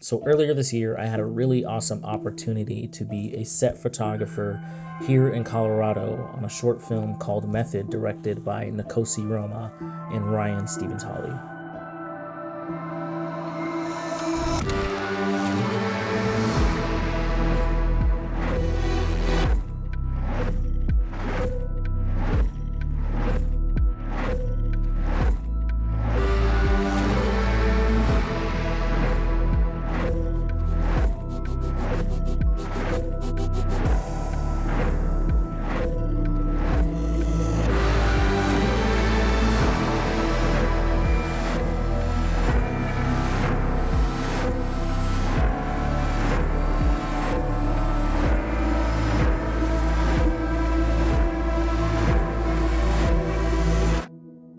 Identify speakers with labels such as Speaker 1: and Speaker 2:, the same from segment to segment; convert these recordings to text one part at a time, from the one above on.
Speaker 1: So earlier this year, I had a really awesome opportunity to be a set photographer here in Colorado on a short film called Method, directed by Nkosi Roma and Ryan Stevens Hawley.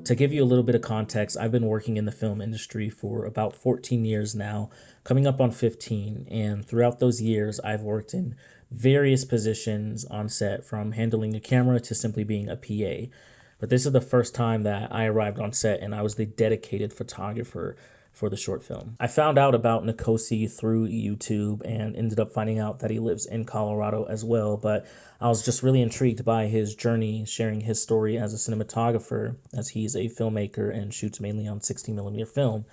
Speaker 1: To give you a little bit of context, I've been working in the film industry for about 14 years now, coming up on 15. And throughout those years, I've worked in various positions on set, from handling a camera to simply being a PA. But this is the first time that I arrived on set and I was the dedicated photographer for the short film. I found out about Nkosi through YouTube and ended up finding out that he lives in Colorado as well. But I was just really intrigued by his journey, sharing his story as a cinematographer, as he's a filmmaker and shoots mainly on 60 millimeter film.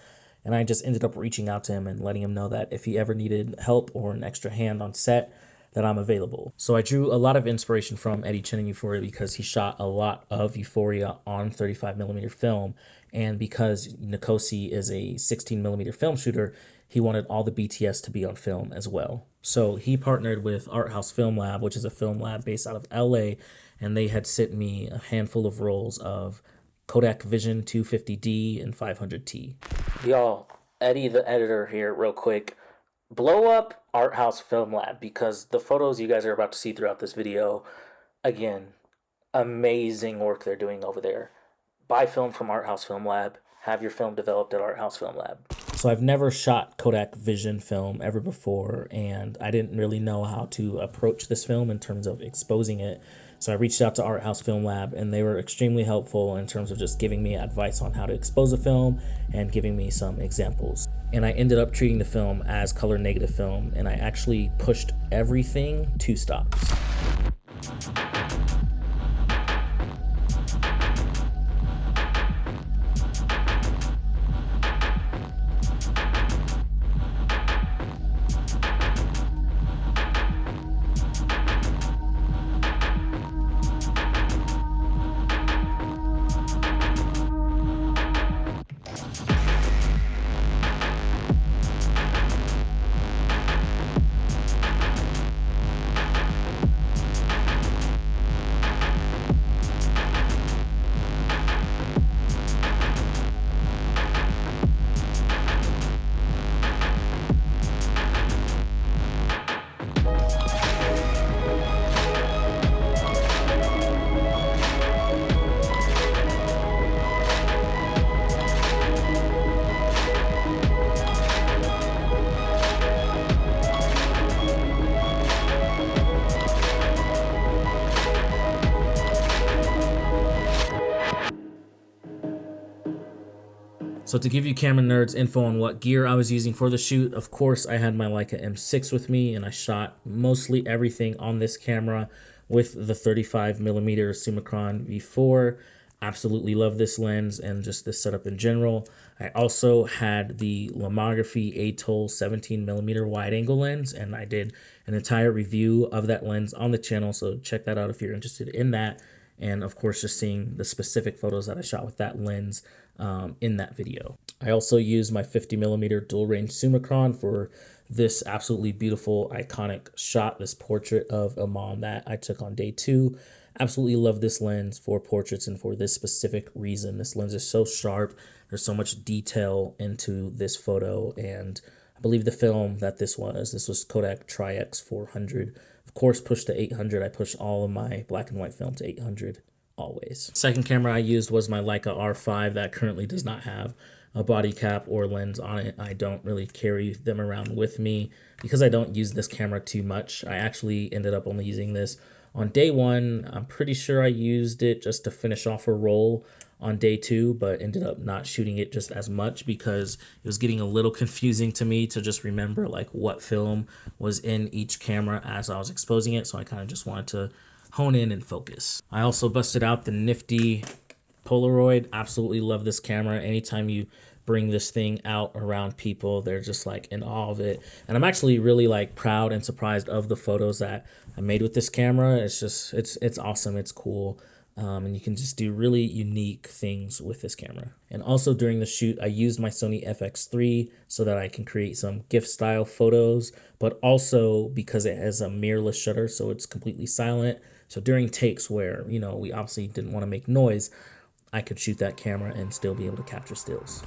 Speaker 1: And I just ended up reaching out to him and letting him know that if he ever needed help or an extra hand on set, that I'm available. So I drew a lot of inspiration from Eddie Chen in Euphoria because he shot a lot of Euphoria on 35 millimeter film. And because Nkosi is a 16 millimeter film shooter, he wanted all the BTS to be on film as well. So he partnered with Art House Film Lab, which is a film lab based out of LA, and they had sent me a handful of rolls of Kodak Vision 250D and 500T. Y'all, Eddie the editor here, real quick. Blow up Art House Film Lab because the photos you guys are about to see throughout this video, again, amazing work they're doing over there. Buy film from Art House Film Lab. Have your film developed at Art House Film Lab. So I've never shot Kodak Vision film ever before, and I didn't really know how to approach this film in terms of exposing it. So I reached out to Art House Film Lab, and they were extremely helpful in terms of just giving me advice on how to expose a film and giving me some examples. And I ended up treating the film as color negative film, and I actually pushed everything 2 stops. So to give you camera nerds info on what gear I was using for the shoot, of course I had my Leica M6 with me, and I shot mostly everything on this camera with the 35mm Summicron V4. Absolutely love this lens and just this setup in general. I also had the Lomography Atoll 17mm wide angle lens, and I did an entire review of that lens on the channel, so check that out if you're interested in that. And of course, just seeing the specific photos that I shot with that lens in that video. I also used my 50mm dual range Summicron for this absolutely beautiful, iconic shot, this portrait of a mom that I took on day 2. Absolutely love this lens for portraits and for this specific reason. This lens is so sharp. There's so much detail into this photo, and I believe the film that this was Kodak Tri-X 400. Of course, pushed to 800. I pushed all of my black and white film to 800 always. Second camera I used was my Leica R5 that currently does not have a body cap or lens on it. I don't really carry them around with me because I don't use this camera too much. I actually ended up only using this on day 1. I'm pretty sure I used it just to finish off a roll on day 2, but ended up not shooting it just as much because it was getting a little confusing to me to just remember like what film was in each camera as I was exposing it. So I kind of just wanted to hone in and focus. I also busted out the nifty Polaroid. Absolutely love this camera. Anytime you bring this thing out around people, they're just like in awe of it. And I'm actually really like proud and surprised of the photos that I made with this camera. It's just, it's awesome. It's cool. And you can just do really unique things with this camera. And also during the shoot, I used my Sony FX3 so that I can create some GIF style photos, but also because it has a mirrorless shutter, so it's completely silent. So during takes where, you know, we obviously didn't want to make noise, I could shoot that camera and still be able to capture stills.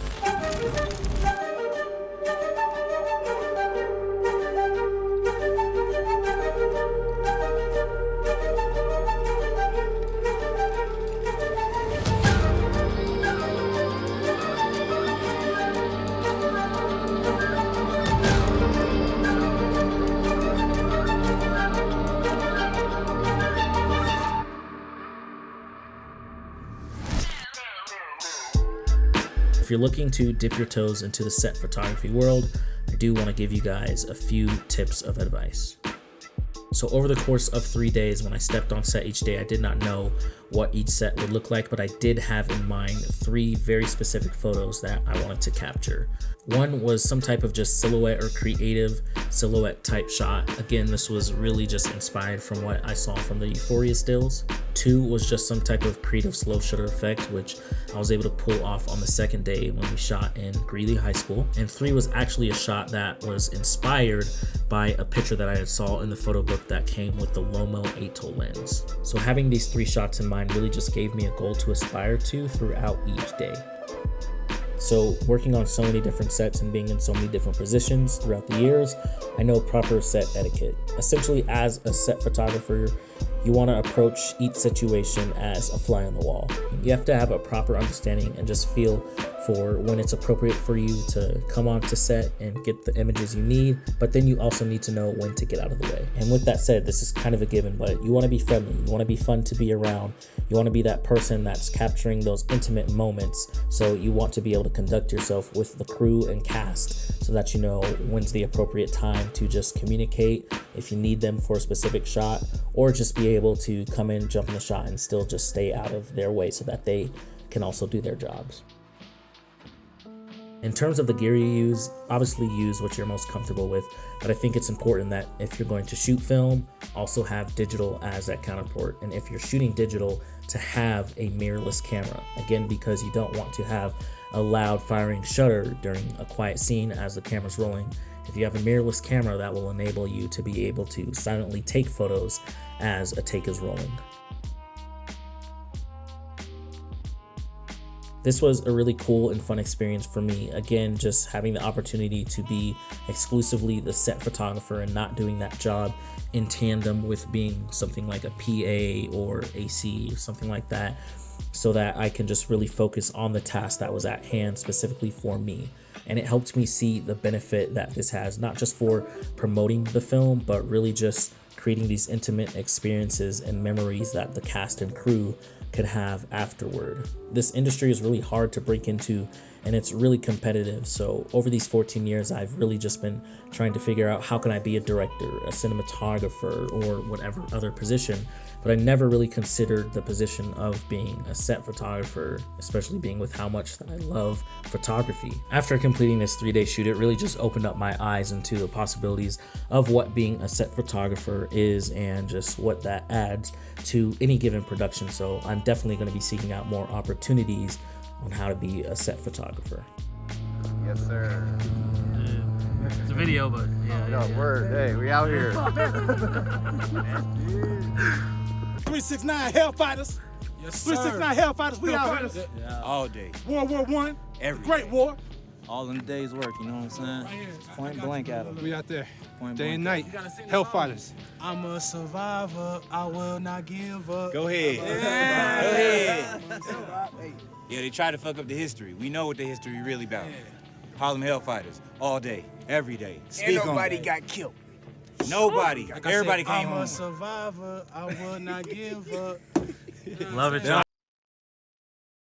Speaker 1: If you're looking to dip your toes into the set photography world, I do want to give you guys a few tips of advice. So over the course of 3 days, when I stepped on set each day, I did not know what each set would look like, but I did have in mind 3 very specific photos that I wanted to capture. One was some type of just silhouette or creative silhouette type shot. Again, this was really just inspired from what I saw from the Euphoria stills. 2 was just some type of creative slow shutter effect, which I was able to pull off on the second day when we shot in Greeley High School. And 3 was actually a shot that was inspired by a picture that I saw in the photo book that came with the Lomo 8-tool lens. So having these 3 shots in mind really just gave me a goal to aspire to throughout each day. So working on so many different sets and being in so many different positions throughout the years, I know proper set etiquette. Essentially, as a set photographer, you want to approach each situation as a fly on the wall. You have to have a proper understanding and just feel for when it's appropriate for you to come onto set and get the images you need, but then you also need to know when to get out of the way. And with that said, this is kind of a given, but you want to be friendly, you want to be fun to be around, you want to be that person that's capturing those intimate moments, so you want to be able to conduct yourself with the crew and cast so that you know when's the appropriate time to just communicate if you need them for a specific shot, or just be able to come in, jump in the shot, and still just stay out of their way so that they can also do their jobs. In terms of the gear you use, obviously use what you're most comfortable with, but I think it's important that if you're going to shoot film, also have digital as that counterpart. And if you're shooting digital, to have a mirrorless camera. Again, because you don't want to have a loud firing shutter during a quiet scene as the camera's rolling. If you have a mirrorless camera, that will enable you to be able to silently take photos as a take is rolling. This was a really cool and fun experience for me. Again, just having the opportunity to be exclusively the set photographer and not doing that job in tandem with being something like a PA or AC or something like that, so that I can just really focus on the task that was at hand specifically for me. And it helped me see the benefit that this has, not just for promoting the film, but really just creating these intimate experiences and memories that the cast and crew could have afterward. This industry is really hard to break into, and it's really competitive. So over these 14 years, I've really just been trying to figure out how can I be a director, a cinematographer, or whatever other position. But I never really considered the position of being a set photographer, especially being with how much that I love photography. After completing this 3-day shoot, it really just opened up my eyes into the possibilities of what being a set photographer is and just what that adds to any given production. So I'm definitely going to be seeking out more opportunities on how to be a set photographer.
Speaker 2: Yes, sir.
Speaker 1: It's a video, but
Speaker 2: No, word. Hey, we out here.
Speaker 3: 369 Hellfighters.
Speaker 4: Yes, sir.
Speaker 3: 369 Hellfighters, we out here.
Speaker 4: Yeah. All day.
Speaker 3: World War I,
Speaker 4: Every
Speaker 3: Great
Speaker 4: day.
Speaker 3: War.
Speaker 4: All in the day's work, you know what I'm saying? Point blank at them.
Speaker 3: We out there,
Speaker 4: Point
Speaker 3: day and
Speaker 4: blank.
Speaker 3: night. Hellfighters.
Speaker 5: I'm a survivor, I will not give up.
Speaker 4: Go ahead. Go ahead. Yeah, they try to fuck up the history. We know what the history really about. Harlem Hellfighters, all day, every day. Speak
Speaker 5: And nobody
Speaker 4: on it.
Speaker 5: got killed.
Speaker 4: Nobody.
Speaker 5: Like I
Speaker 4: Everybody
Speaker 5: said,
Speaker 4: came
Speaker 5: I'm
Speaker 4: home.
Speaker 5: a survivor, I will not give up.
Speaker 1: love it, John.